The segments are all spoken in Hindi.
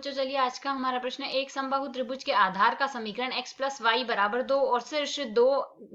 बच्चों चलिए आज का हमारा प्रश्न एक समबाहु त्रिभुज के आधार का समीकरण x प्लस वाई बराबर 2 और शीर्ष 2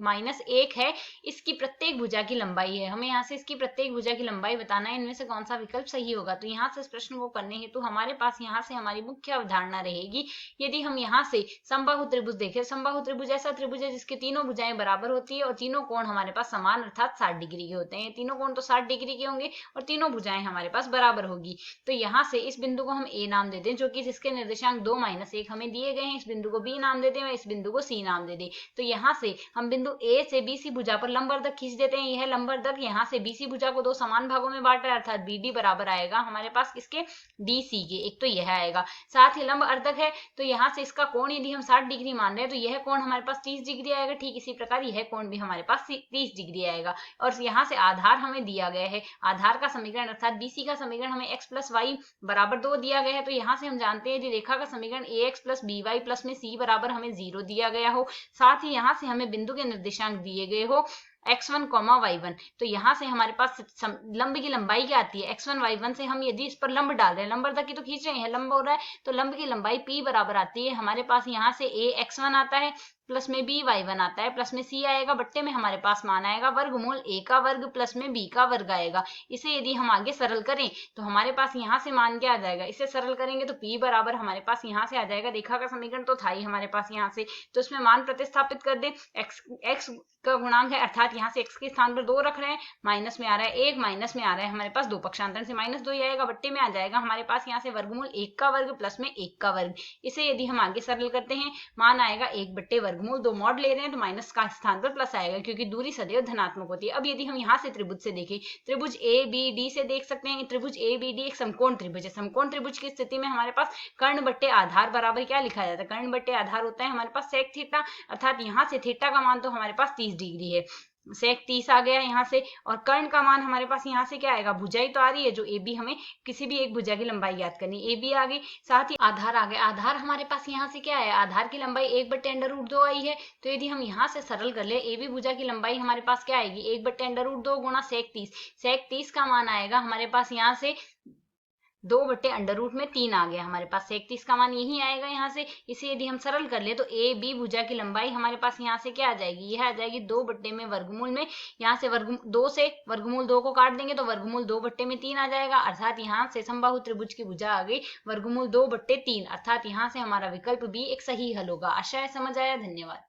माइनस 1 है। इसकी प्रत्येक भुजा की लंबाई है। हमें यहाँ से इसकी प्रत्येक भुजा की लंबाई बताना है। इनमें से कौन सा विकल्प सही होगा। तो यहाँ से इस प्रश्न को करने हेतु हमारे पास यहाँ से हमारी मुख्य अवधारणा रहेगी। यदि हम यहाँ से समबाहु त्रिभुज देखें, समबाहु त्रिभुज ऐसा त्रिभुज है जिसके तीनों भुजाएं बराबर होती है और तीनों कोण हमारे पास समान अर्थात 60 डिग्री के होते हैं। तीनों कोण तो 60 डिग्री के होंगे और तीनों भुजाएं हमारे पास बराबर होगी। तो यहाँ से इस बिंदु को हम ए नाम दे दें, जो कि जिसके निर्देशांक 2 माइनस 1 हमें दिए गए हैं। इस बिंदु को बी नाम दे दें और इस बिंदु को सी नाम दे दें। तो यहाँ से हम बिंदु ए से बीसी भुजा पर लंबवर्धक खींच देते हैं। यह लंबवर्धक यहाँ से बीसी भुजा को दो समान भागों में बांटा है, अर्थात बी डी बराबर आएगा हमारे पास किसके, डी सी के। एक तो यह आएगा, साथ ही लंब अर्धक है तो यहाँ से इसका कोण यदि हम 60 डिग्री मान रहे हैं तो यह कोण हमारे पास 30 डिग्री आएगा। ठीक इसी प्रकार यह कोण भी हमारे पास 30 डिग्री आएगा। और यहाँ से आधार हमें दिया गया है, आधार का समीकरण अर्थात बीसी का समीकरण हमें x प्लस वाई बराबर 2 दिया गया है। तो यहाँ से हम जानते हैं यदि रेखा का समीकरण ax प्लस बी प्लस में c बराबर हमें 0 दिया गया हो, साथ ही यहाँ से हमें बिंदु के निर्देशांक दिए गए हो x1, y1, तो यहाँ से हमारे पास लंब की लंबाई क्या आती है, x1, y1 से हम यदि इस पर लंब डाल रहे हैं, लंब तक की तो खींच रहे हैं, लंब हो रहा है तो लंब की लंबाई p बराबर आती है हमारे पास यहाँ से a x1 आता है प्लस में b y1 आता है प्लस में c आएगा, बट्टे में हमारे पास मान आएगा वर्गमूल a का वर्ग प्लस में b का वर्ग आएगा। इसे यदि हम आगे सरल करें तो हमारे पास यहाँ से मान क्या आ जाएगा, इसे सरल करेंगे तो p बराबर हमारे पास यहाँ से आ जाएगा, रेखा का समीकरण तो था ही हमारे पास यहाँ से, तो इसमें मान प्रतिस्थापित कर दे। x का गुणांक है अर्थात यहाँ से x के स्थान पर 2 रख रहे हैं, माइनस में आ रहा है 1, माइनस में आ रहा है हमारे पास 2, पक्षांतर से -2 ही आएगा, बट्टे में आ जाएगा हमारे पास यहाँ से वर्गमूल 1 का वर्ग प्लस में 1 का वर्ग। इसे यदि हम आगे सरल करते हैं मान आएगा 1 बट्टे वर्गमूल 2, मॉड ले रहे हैं तो माइनस का स्थान पर प्लस आएगा क्योंकि दूरी सदैव धनात्मक होती है। अब यदि हम यहाँ से त्रिभुज से देखें, त्रिभुज ए बी डी से देख सकते हैं, त्रिभुज ए बी डी एक समकोण त्रिभुज है। समकोण त्रिभुज की स्थिति में हमारे पास कर्ण बट्टे आधार बराबर क्या लिखा जाता है, कर्ण बट्टे आधार होता है हमारे पास सेक थीटा, अर्थात यहाँ से थीटा का मान तो हमारे पास 30 डिग्री है, सेक 30 आ गया यहाँ से, और कर्ण का मान हमारे पास यहाँ से क्या आएगा, भुजाई तो आ रही है जो ए बी, हमें किसी भी एक भुजा की लंबाई ज्ञात करनी, ए बी आ गई, साथ ही आधार आ गया। आधार हमारे पास यहाँ से क्या है, आधार की लंबाई 1/√2 आई है। तो यदि हम यहाँ से सरल कर ले, ए बी भुजा की लंबाई हमारे पास क्या आएगी, 1/√2 गुणा सेक 30, सेक 30 का मान आएगा हमारे पास यहाँ से 2/√3 आ गया हमारे पास, सेक 30 का मान यही आएगा यहाँ से। इसे यदि हम सरल कर ले तो ए बी भुजा की लंबाई हमारे पास यहाँ से क्या आ जाएगी, यह आ जाएगी 2 बट्टे में वर्गमूल में, यहाँ से 2 से वर्गमूल 2 को काट देंगे तो वर्गमूल 2/3 आ जाएगा, अर्थात यहाँ से समबाहु त्रिभुज की भुजा आ गई वर्गमूल 2/3, अर्थात यहाँ से हमारा विकल्प बी एक सही हल होगा। आशा है समझ आया। धन्यवाद।